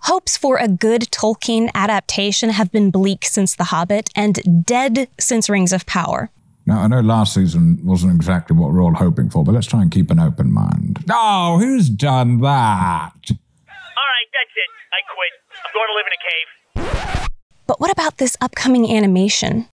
Hopes for a good Tolkien adaptation have been bleak since The Hobbit and dead since Rings of Power. Now, I know last season wasn't exactly what we're all hoping for, but let's try and keep an open mind. Oh, who's done that? All right, that's it. I quit. I'm going to live in a cave. But what about this upcoming animation?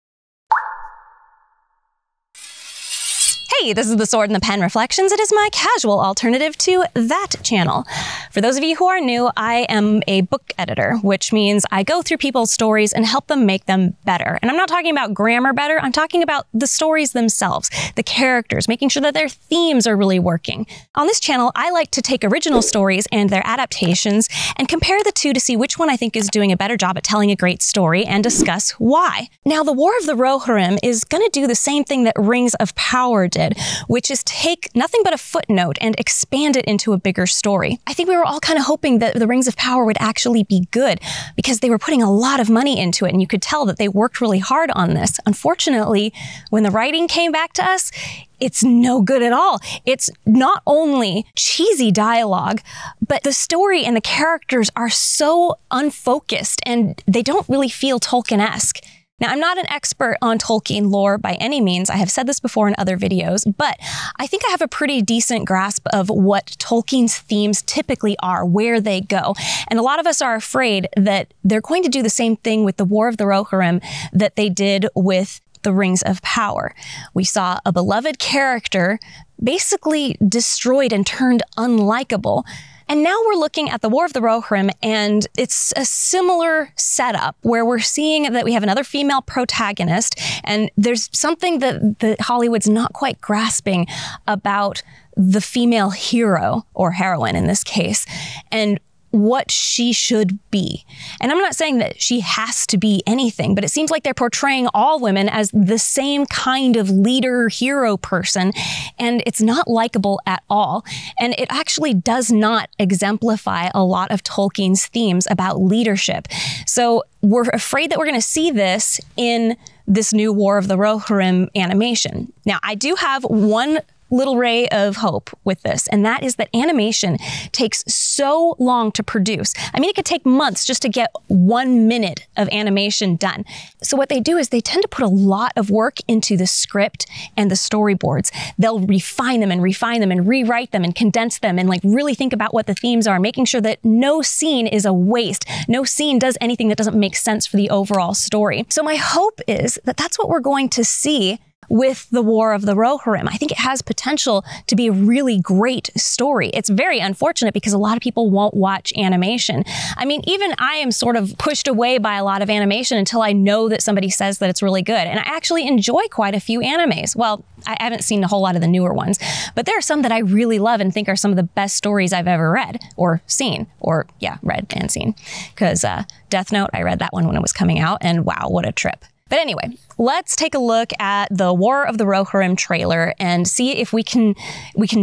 Hey, this is the Sword and the Pen Reflections. It is my casual alternative to that channel. For those of you who are new, I am a book editor, which means I go through people's stories and help them make them better. And I'm not talking about grammar better, I'm talking about the stories themselves, the characters, making sure that their themes are really working. On this channel, I like to take original stories and their adaptations and compare the two to see which one I think is doing a better job at telling a great story and discuss why. Now, the War of the Rohirrim is going to do the same thing that Rings of Power did, which is take nothing but a footnote and expand it into a bigger story. I think we were all kind of hoping that the Rings of Power would actually be good because they were putting a lot of money into it, and you could tell that they worked really hard on this. Unfortunately, when the writing came back to us, it's no good at all. It's not only cheesy dialogue, but the story and the characters are so unfocused and they don't really feel Tolkien-esque. Now, I'm not an expert on Tolkien lore by any means. I have said this before in other videos, but I think I have a pretty decent grasp of what Tolkien's themes typically are, where they go. And a lot of us are afraid that they're going to do the same thing with the War of the Rohirrim that they did with the Rings of Power. We saw a beloved character basically destroyed and turned unlikable. And now we're looking at the War of the Rohirrim, and it's a similar setup where we're seeing that we have another female protagonist, and there's something that Hollywood's not quite grasping about the female hero, or heroine in this case, and what she should be. And I'm not saying that she has to be anything, but it seems like they're portraying all women as the same kind of leader, hero person, and it's not likable at all. And it actually does not exemplify a lot of Tolkien's themes about leadership. So we're afraid that we're going to see this in this new War of the Rohirrim animation. Now, I do have one little ray of hope with this, and that is that animation takes so long to produce. I mean, it could take months just to get 1 minute of animation done. So what they do is they tend to put a lot of work into the script and the storyboards. They'll refine them and rewrite them and condense them and like really think about what the themes are, making sure that no scene is a waste. No scene does anything that doesn't make sense for the overall story. So my hope is that that's what we're going to see with the War of the Rohirrim. I think it has potential to be a really great story. It's very unfortunate because a lot of people won't watch animation. I mean, even I am sort of pushed away by a lot of animation until I know that somebody says that it's really good. And I actually enjoy quite a few animes. Well, I haven't seen a whole lot of the newer ones, but there are some that I really love and think are some of the best stories I've ever read or seen, or yeah, read and seen. Because Death Note, I read that one when it was coming out, and wow, what a trip. But anyway, let's take a look at the War of the Rohirrim trailer and see if we can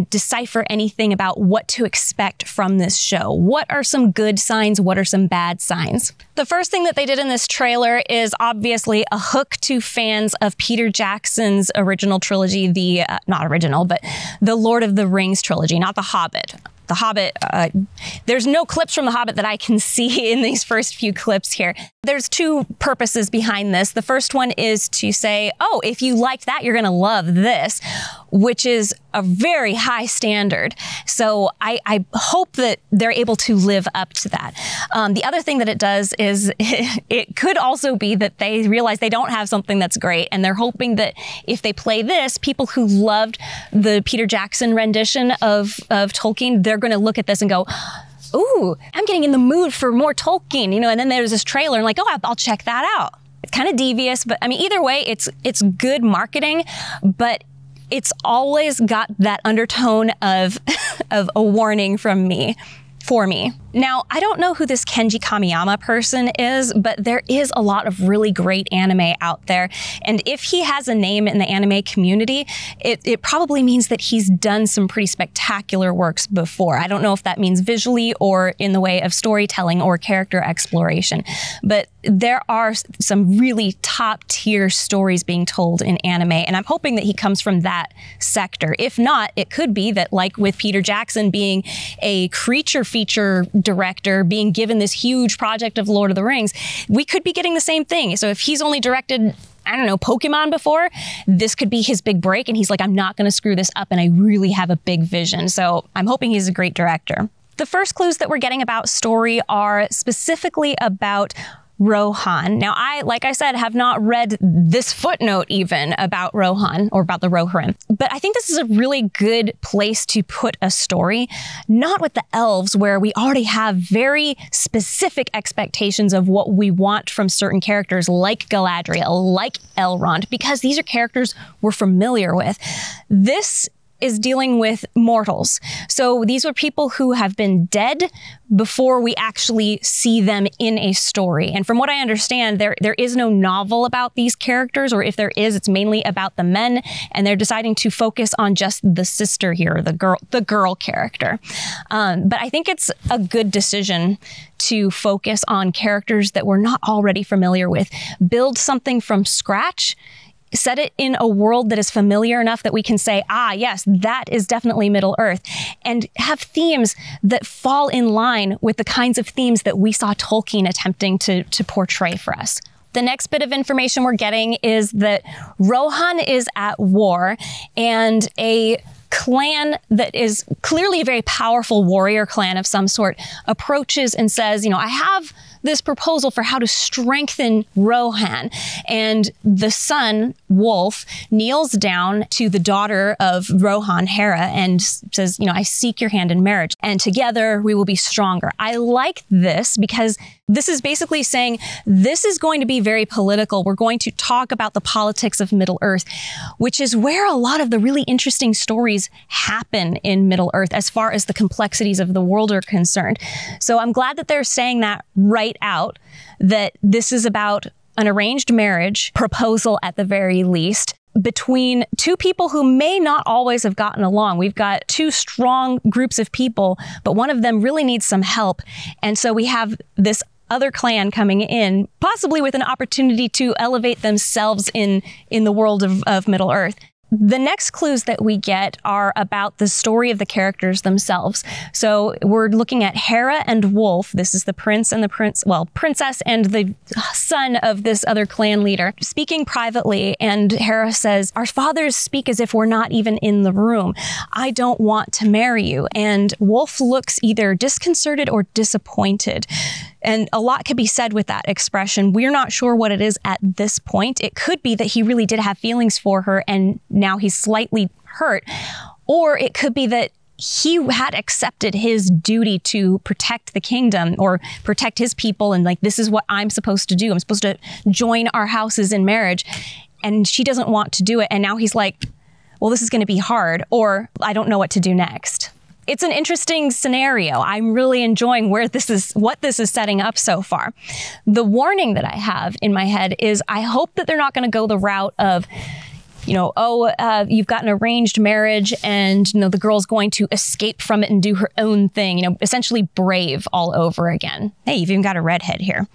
decipher anything about what to expect from this show. What are some good signs? What are some bad signs? The first thing that they did in this trailer is obviously a hook to fans of Peter Jackson's original trilogy, not original, but the Lord of the Rings trilogy, not The Hobbit. The Hobbit, there's no clips from The Hobbit that I can see in these first few clips here. There's two purposes behind this. The first one is to say, oh, if you liked that, you're going to love this, which is a very high standard. So I hope that they're able to live up to that. The other thing that it does is it could also be that they realize they don't have something that's great, and they're hoping that if they play this, people who loved the Peter Jackson rendition of Tolkien, they're going to look at this and go, ooh, I'm getting in the mood for more Tolkien, you know, and then there's this trailer and like, oh, I'll check that out. It's kind of devious, but I mean, either way, it's good marketing, but it's always got that undertone of a warning from me. For me. Now, I don't know who this Kenji Kamiyama person is, but there is a lot of really great anime out there. And if he has a name in the anime community, it probably means that he's done some pretty spectacular works before. I don't know if that means visually or in the way of storytelling or character exploration, but there are some really top tier stories being told in anime, and I'm hoping that he comes from that sector. If not, it could be that, like with Peter Jackson being a creature feature director being given this huge project of Lord of the Rings, we could be getting the same thing. So if he's only directed, I don't know, Pokemon before, this could be his big break. And he's like, I'm not going to screw this up. And I really have a big vision. So I'm hoping he's a great director. The first clues that we're getting about story are specifically about Rohan. Now, like I said, have not read this footnote even about Rohan or about the Rohirrim, but I think this is a really good place to put a story, not with the elves where we already have very specific expectations of what we want from certain characters like Galadriel, like Elrond, because these are characters we're familiar with. This is dealing with mortals. So these are people who have been dead before we actually see them in a story. And from what I understand, there is no novel about these characters, or if there is, it's mainly about the men, and they're deciding to focus on just the sister here, the girl character. But I think it's a good decision to focus on characters that we're not already familiar with. Build something from scratch. Set it in a world that is familiar enough that we can say, ah, yes, that is definitely Middle-earth, and have themes that fall in line with the kinds of themes that we saw Tolkien attempting to portray for us. The next bit of information we're getting is that Rohan is at war, and a clan that is clearly a very powerful warrior clan of some sort approaches and says, I have this proposal for how to strengthen Rohan. And the son, Wolf, kneels down to the daughter of Rohan, Hera, and says, I seek your hand in marriage, and together we will be stronger. I like this because this is basically saying this is going to be very political. We're going to talk about the politics of Middle-earth, which is where a lot of the really interesting stories happen in Middle-earth as far as the complexities of the world are concerned. So I'm glad that they're saying that right out, that this is about an arranged marriage proposal at the very least between two people who may not always have gotten along. We've got two strong groups of people, but one of them really needs some help. And so we have this other clan coming in, possibly with an opportunity to elevate themselves in the world of Middle-earth. The next clues that we get are about the story of the characters themselves. So we're looking at Hera and Wolf. This is the princess and the son of this other clan leader speaking privately. And Hera says, our fathers speak as if we're not even in the room. I don't want to marry you. And Wolf looks either disconcerted or disappointed. And a lot could be said with that expression. We're not sure what it is at this point. It could be that he really did have feelings for her and now he's slightly hurt. Or it could be that he had accepted his duty to protect the kingdom or protect his people. And like, this is what I'm supposed to do. I'm supposed to join our houses in marriage. And she doesn't want to do it. And now he's like, well, this is going to be hard, or I don't know what to do next. It's an interesting scenario. I'm really enjoying what this is setting up so far. The warning that I have in my head is I hope that they're not going to go the route of, you've got an arranged marriage and, the girl's going to escape from it and do her own thing, essentially Brave all over again. Hey, you've even got a redhead here.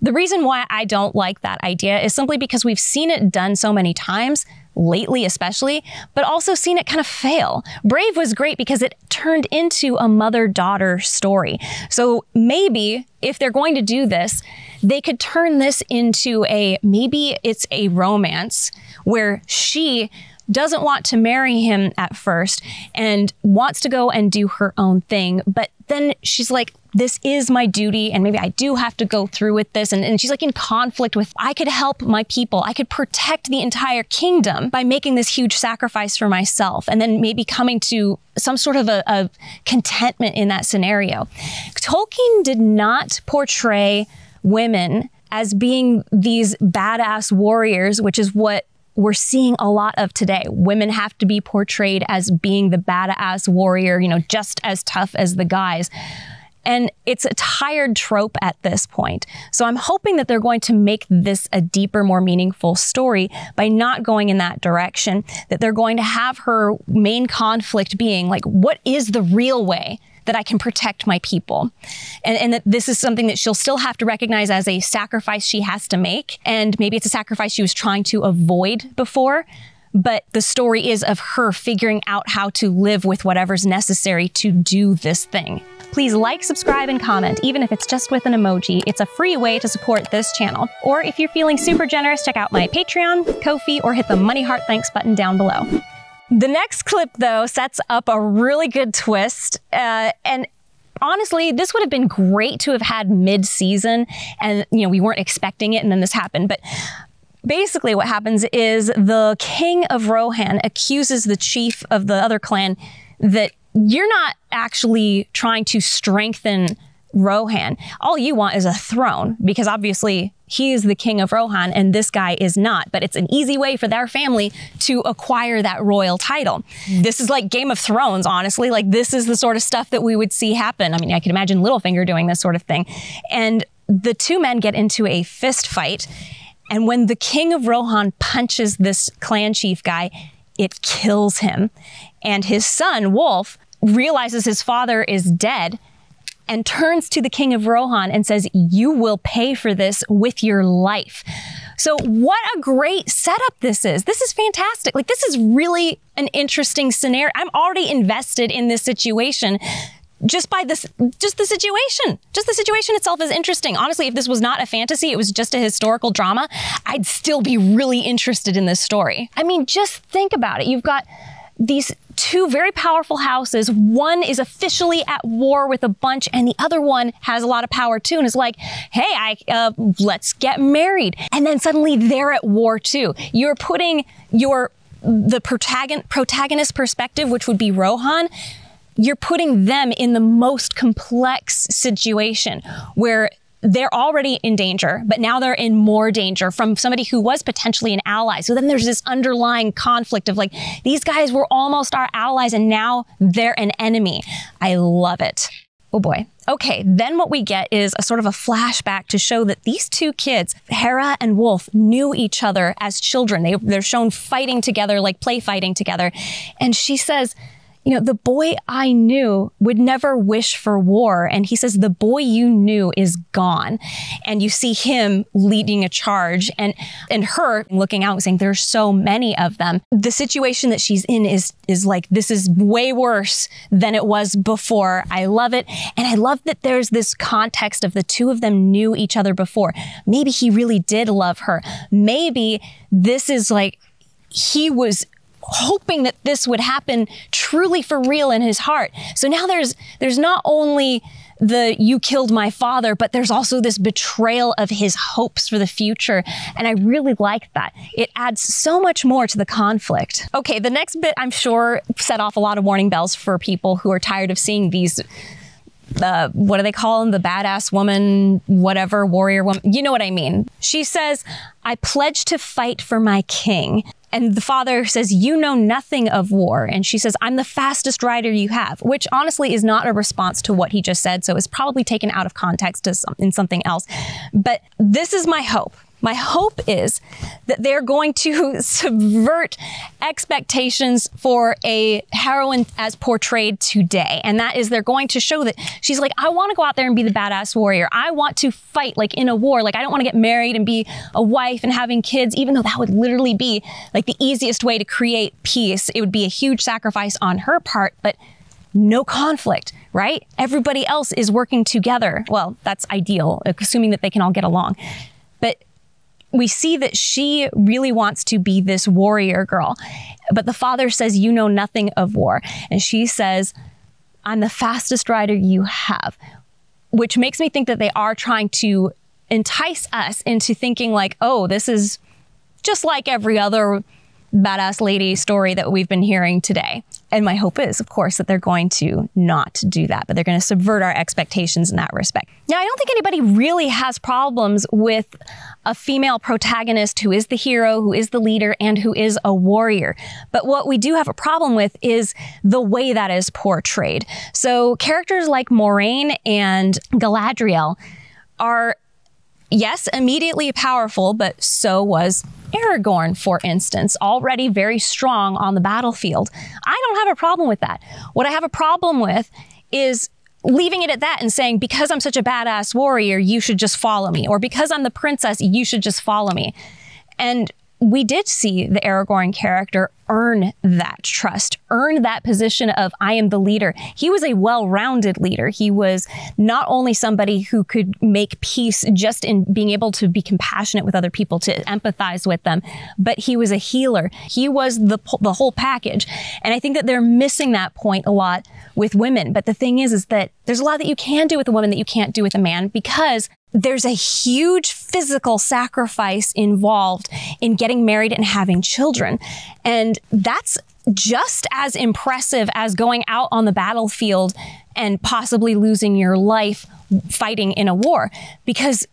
The reason why I don't like that idea is simply because we've seen it done so many times, lately especially, but also seen it kind of fail. Brave was great because it turned into a mother-daughter story. So maybe if they're going to do this, they could turn this into maybe it's a romance where she doesn't want to marry him at first and wants to go and do her own thing. But then she's like, this is my duty and maybe I do have to go through with this. And she's like in conflict with, I could help my people. I could protect the entire kingdom by making this huge sacrifice for myself. And then maybe coming to some sort of a contentment in that scenario. Tolkien did not portray women as being these badass warriors, which is what we're seeing a lot of today. Women have to be portrayed as being the badass warrior, just as tough as the guys. And it's a tired trope at this point. So I'm hoping that they're going to make this a deeper, more meaningful story by not going in that direction, that they're going to have her main conflict being like, what is the real way that I can protect my people? And that this is something that she'll still have to recognize as a sacrifice she has to make. And maybe it's a sacrifice she was trying to avoid before. but the story is of her figuring out how to live with whatever's necessary to do this thing. Please like, subscribe, and comment, even if it's just with an emoji. It's a free way to support this channel. Or if you're feeling super generous, check out my Patreon, Ko-fi, or hit the Money Heart Thanks button down below. The next clip, though, sets up a really good twist, and honestly, this would have been great to have had mid-season, and we weren't expecting it, and then this happened. But basically what happens is the king of Rohan accuses the chief of the other clan that you're not actually trying to strengthen Rohan. All you want is a throne, because obviously he is the king of Rohan and this guy is not. But it's an easy way for their family to acquire that royal title. This is like Game of Thrones, honestly. Like, this is the sort of stuff that we would see happen. I mean, I can imagine Littlefinger doing this sort of thing. And the two men get into a fist fight. And when the king of Rohan punches this clan chief guy, it kills him. And his son, Wolf, realizes his father is dead and turns to the king of Rohan and says, "You will pay for this with your life." So what a great setup this is. This is fantastic. Like, this is really an interesting scenario. I'm already invested in this situation just the situation. Just the situation itself is interesting. Honestly, if this was not a fantasy, it was just a historical drama, I'd still be really interested in this story. I mean, just think about it. You've got these two very powerful houses. One is officially at war with a bunch, and the other one has a lot of power too, and is like, hey, let's get married. And then suddenly they're at war too. You're putting the protagonist perspective, which would be Rohan, you're putting them in the most complex situation where they're already in danger, but now they're in more danger from somebody who was potentially an ally. So then there's this underlying conflict of like, these guys were almost our allies and now they're an enemy. I love it. Oh boy. Okay, then what we get is a sort of a flashback to show that these two kids, Hera and Wolf, knew each other as children. They're shown fighting together, like play fighting together. And she says, the boy I knew would never wish for war. And he says, the boy you knew is gone. And you see him leading a charge and her looking out and saying, there's so many of them. The situation that she's in is like, this is way worse than it was before. I love it. And I love that there's this context of the two of them knew each other before. Maybe he really did love her. Maybe this is like, he was hoping that this would happen truly for real in his heart. So now there's not only the "you killed my father," but there's also this betrayal of his hopes for the future. And I really like that. It adds so much more to the conflict. Okay, the next bit I'm sure set off a lot of warning bells for people who are tired of seeing these what do they call them? The badass woman, whatever, warrior woman. You know what I mean. She says, "I pledge to fight for my king." And the father says, "You know nothing of war." And she says, "I'm the fastest rider you have," which honestly is not a response to what he just said. So it's probably taken out of context in something else. But this is my hope. My hope is that they're going to subvert expectations for a heroine as portrayed today. And that is, they're going to show that she's like, I want to go out there and be the badass warrior. I want to fight like in a war. Like, I don't want to get married and be a wife and having kids, even though that would literally be like the easiest way to create peace. It would be a huge sacrifice on her part, but no conflict, right? Everybody else is working together. Well, that's ideal, assuming that they can all get along. But we see that she really wants to be this warrior girl. But the father says, "You know nothing of war." And she says, "I'm the fastest rider you have," which makes me think that they are trying to entice us into thinking like, oh, this is just like every other badass lady story that we've been hearing today. And my hope is, of course, that they're going to not do that, but they're going to subvert our expectations in that respect. Now, I don't think anybody really has problems with a female protagonist who is the hero, who is the leader, and who is a warrior. But what we do have a problem with is the way that is portrayed. So characters like Moraine and Galadriel are, yes, immediately powerful, but so was Aragorn, for instance, already very strong on the battlefield. I don't have a problem with that. What I have a problem with is leaving it at that and saying, because I'm such a badass warrior, you should just follow me. Or because I'm the princess, you should just follow me. And we did see the Aragorn character earn that trust, earn that position of, I am the leader. He was a well-rounded leader. He was not only somebody who could make peace just in being able to be compassionate with other people, to empathize with them, but he was a healer. He was the whole package. And I think that they're missing that point a lot with women. But the thing is that there's a lot that you can do with a woman that you can't do with a man, because there's a huge physical sacrifice involved in getting married and having children. And that's just as impressive as going out on the battlefield and possibly losing your life fighting in a war, because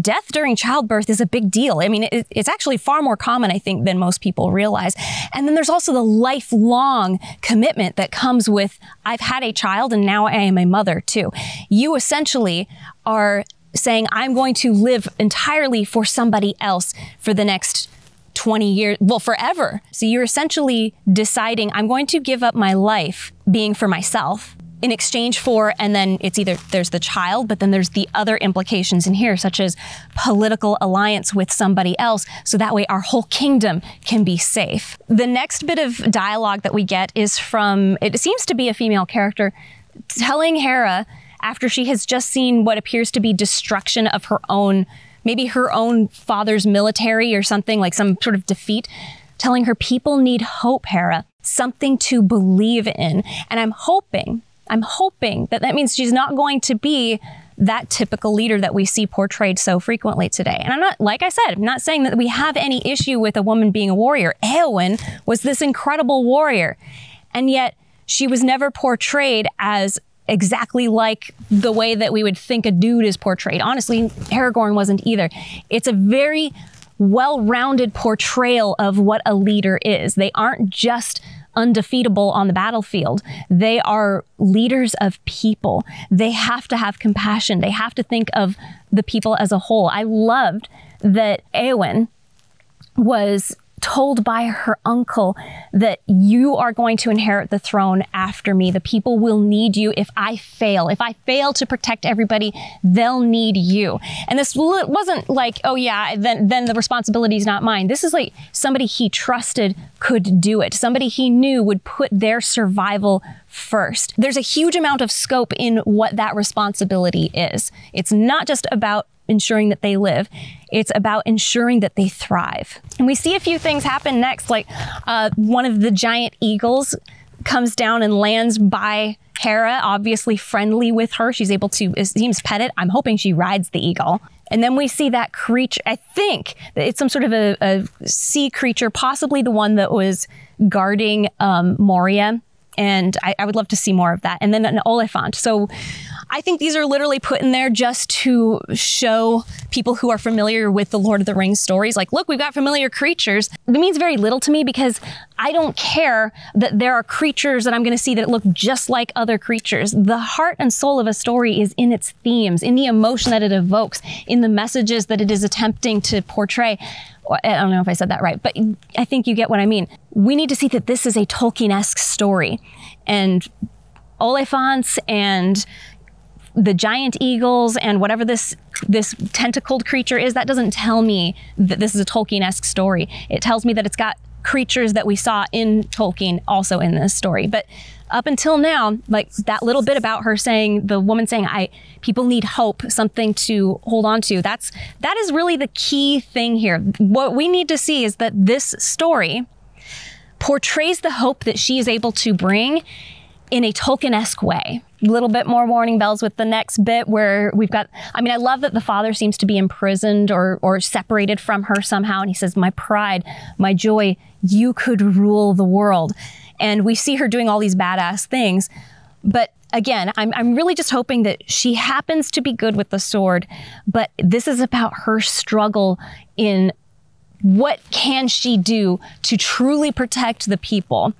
death during childbirth is a big deal. I mean, it's actually far more common, I think, than most people realize. And then there's also the lifelong commitment that comes with, I've had a child and now I am a mother too. You essentially are saying, I'm going to live entirely for somebody else for the next 20 years, well, forever. So you're essentially deciding, I'm going to give up my life being for myself in exchange for, and then it's either there's the child, but then there's the other implications in here, such as political alliance with somebody else. So that way our whole kingdom can be safe. The next bit of dialogue that we get is from, it seems to be a female character, telling Hera, after she has just seen what appears to be destruction of her own, maybe her own father's military or something, like some sort of defeat, telling her, people need hope, Hera, something to believe in. And I'm hoping that means she's not going to be that typical leader that we see portrayed so frequently today. And I'm not, like I said, I'm not saying that we have any issue with a woman being a warrior. Eowyn was this incredible warrior, and yet she was never portrayed as exactly like the way that we would think a dude is portrayed. Honestly, Aragorn wasn't either. It's a very well-rounded portrayal of what a leader is. They aren't just undefeatable on the battlefield. They are leaders of people. They have to have compassion. They have to think of the people as a whole. I loved that Eowyn was told by her uncle that you are going to inherit the throne after me. The people will need you if I fail. If I fail to protect everybody, they'll need you. And this wasn't like, oh yeah, then the responsibility is not mine. This is like somebody he trusted could do it. Somebody he knew would put their survival first. There's a huge amount of scope in what that responsibility is. It's not just about ensuring that they live. It's about ensuring that they thrive. And we see a few things happen next, like one of the giant eagles comes down and lands by Hera, obviously friendly with her. She's able to, it seems, pet it. I'm hoping she rides the eagle. And then we see that creature, I think that it's some sort of a sea creature, possibly the one that was guarding Moria. And I would love to see more of that. And then an Oliphant. So I think these are literally put in there just to show people who are familiar with the Lord of the Rings stories, like, look, we've got familiar creatures. It means very little to me because I don't care that there are creatures that I'm going to see that look just like other creatures. The heart and soul of a story is in its themes, in the emotion that it evokes, in the messages that it is attempting to portray. I don't know if I said that right, but I think you get what I mean. We need to see that this is a Tolkien-esque story, and Oliphants and the giant eagles and whatever this tentacled creature is, that doesn't tell me that this is a Tolkien-esque story. It tells me that it's got creatures that we saw in Tolkien also in this story. But up until now, like that little bit about her saying, the woman saying, people need hope, something to hold on to. That is really the key thing here. What we need to see is that this story portrays the hope that she is able to bring in a Tolkien-esque way. A little bit more warning bells with the next bit where we've got, I mean, I love that the father seems to be imprisoned or separated from her somehow. And he says, my pride, my joy, you could rule the world. And we see her doing all these badass things. But again, I'm really just hoping that she happens to be good with the sword. But this is about her struggle in what can she do to truly protect the people.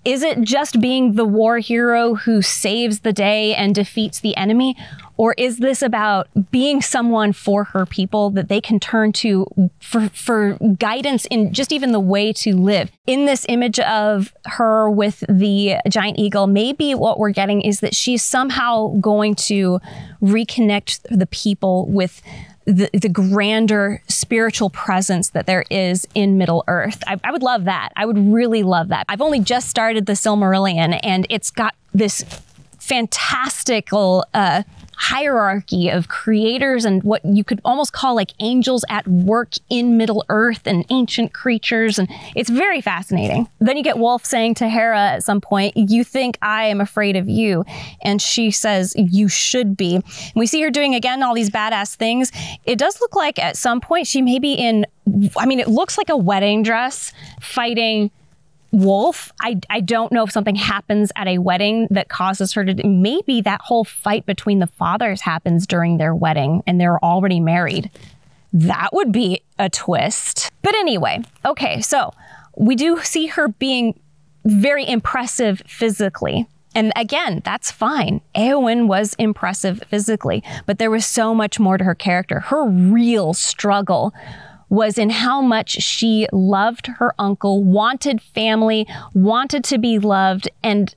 Is it just being the war hero who saves the day and defeats the enemy? Or is this about being someone for her people that they can turn to for guidance in just even the way to live? In this image of her with the giant eagle, maybe what we're getting is that she's somehow going to reconnect the people with the grander spiritual presence that there is in Middle Earth. I would love that. I would really love that. I've only just started the Silmarillion, and it's got this fantastical hierarchy of creators and what you could almost call like angels at work in Middle Earth and ancient creatures, and it's very fascinating. Then you get Wolf saying to Hera at some point, "You think I am afraid of you?" And she says, "You should be." And we see her doing again all these badass things. It does look like at some point she may be in, I mean, it looks like a wedding dress fighting Wolf. I don't know if something happens at a wedding that causes her to, maybe that whole fight between the fathers happens during their wedding and they're already married. That would be a twist. But anyway, okay, so we do see her being very impressive physically. And again, that's fine. Éowyn was impressive physically, but there was so much more to her character. Her real struggle was in how much she loved her uncle, wanted family, wanted to be loved, and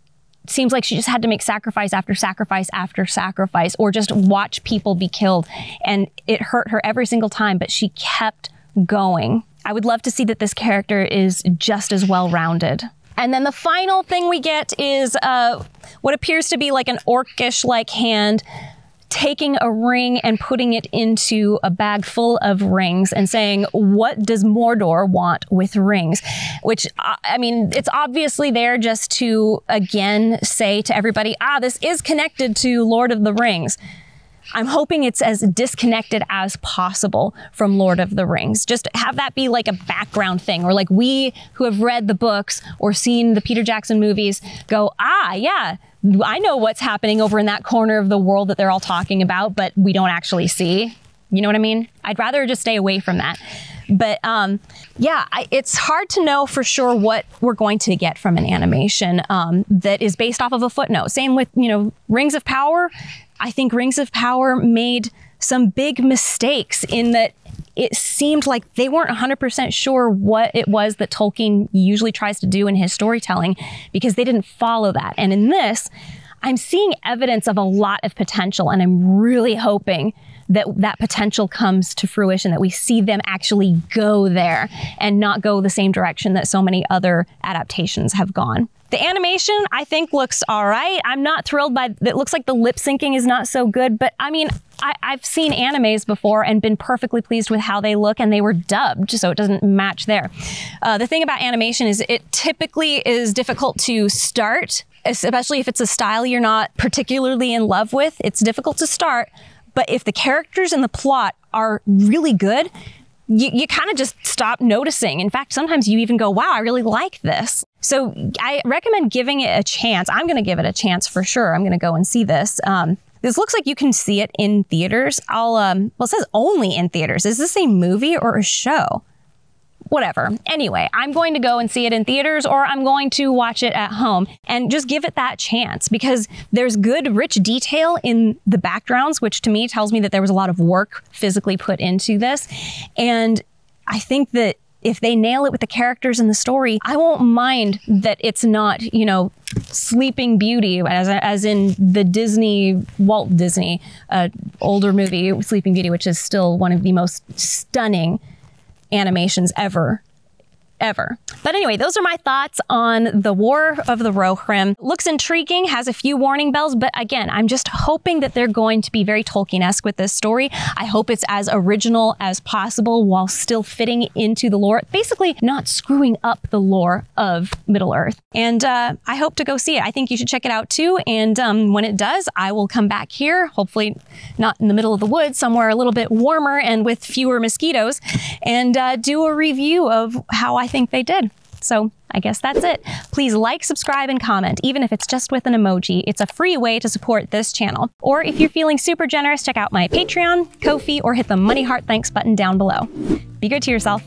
seems like she just had to make sacrifice after sacrifice after sacrifice, or just watch people be killed. And it hurt her every single time, but she kept going. I would love to see that this character is just as well-rounded. And then the final thing we get is what appears to be like an orcish-like hand taking a ring and putting it into a bag full of rings and saying, "What does Mordor want with rings?" Which, I mean, it's obviously there just to, again, say to everybody, this is connected to Lord of the Rings. I'm hoping it's as disconnected as possible from Lord of the Rings. Just have that be like a background thing, or like we who have read the books or seen the Peter Jackson movies go, yeah, I know what's happening over in that corner of the world that they're all talking about, but we don't actually see. You know what I mean? I'd rather just stay away from that. But yeah, it's hard to know for sure what we're going to get from an animation that is based off of a footnote. Same with, Rings of Power. I think Rings of Power made some big mistakes in that it seemed like they weren't 100% sure what it was that Tolkien usually tries to do in his storytelling, because they didn't follow that. And in this, I'm seeing evidence of a lot of potential, and I'm really hoping that that potential comes to fruition, that we see them actually go there and not go the same direction that so many other adaptations have gone. The animation, I think, looks all right. I'm not thrilled by it. Looks like the lip syncing is not so good, but I mean, I've seen animes before and been perfectly pleased with how they look, and they were dubbed, so it doesn't match there. The thing about animation is it typically is difficult to start, especially if it's a style you're not particularly in love with. It's difficult to start, but if the characters and the plot are really good, you kind of just stop noticing. In fact, sometimes you even go, wow, I really like this. So I recommend giving it a chance. I'm going to give it a chance for sure. I'm going to go and see this. This looks like you can see it in theaters. Well, it says only in theaters. Is this a movie or a show? Whatever. Anyway, I'm going to go and see it in theaters, or I'm going to watch it at home and just give it that chance, because there's good, rich detail in the backgrounds, which to me tells me that there was a lot of work physically put into this. And I think that if they nail it with the characters and the story, I won't mind that it's not, Sleeping Beauty, as in the Walt Disney, older movie, Sleeping Beauty, which is still one of the most stunning animations ever. But anyway, those are my thoughts on the War of the Rohirrim. Looks intriguing, has a few warning bells, but again, I'm just hoping that they're going to be very Tolkien-esque with this story. I hope it's as original as possible while still fitting into the lore, basically not screwing up the lore of Middle-earth. And I hope to go see it. I think you should check it out too. And when it does, I will come back here, hopefully not in the middle of the woods, somewhere a little bit warmer and with fewer mosquitoes, and do a review of how I think they did. So I guess that's it. Please like, subscribe, and comment, even if it's just with an emoji. It's a free way to support this channel. Or if you're feeling super generous, check out my Patreon, Ko-fi, or hit the money heart thanks button down below. Be good to yourself.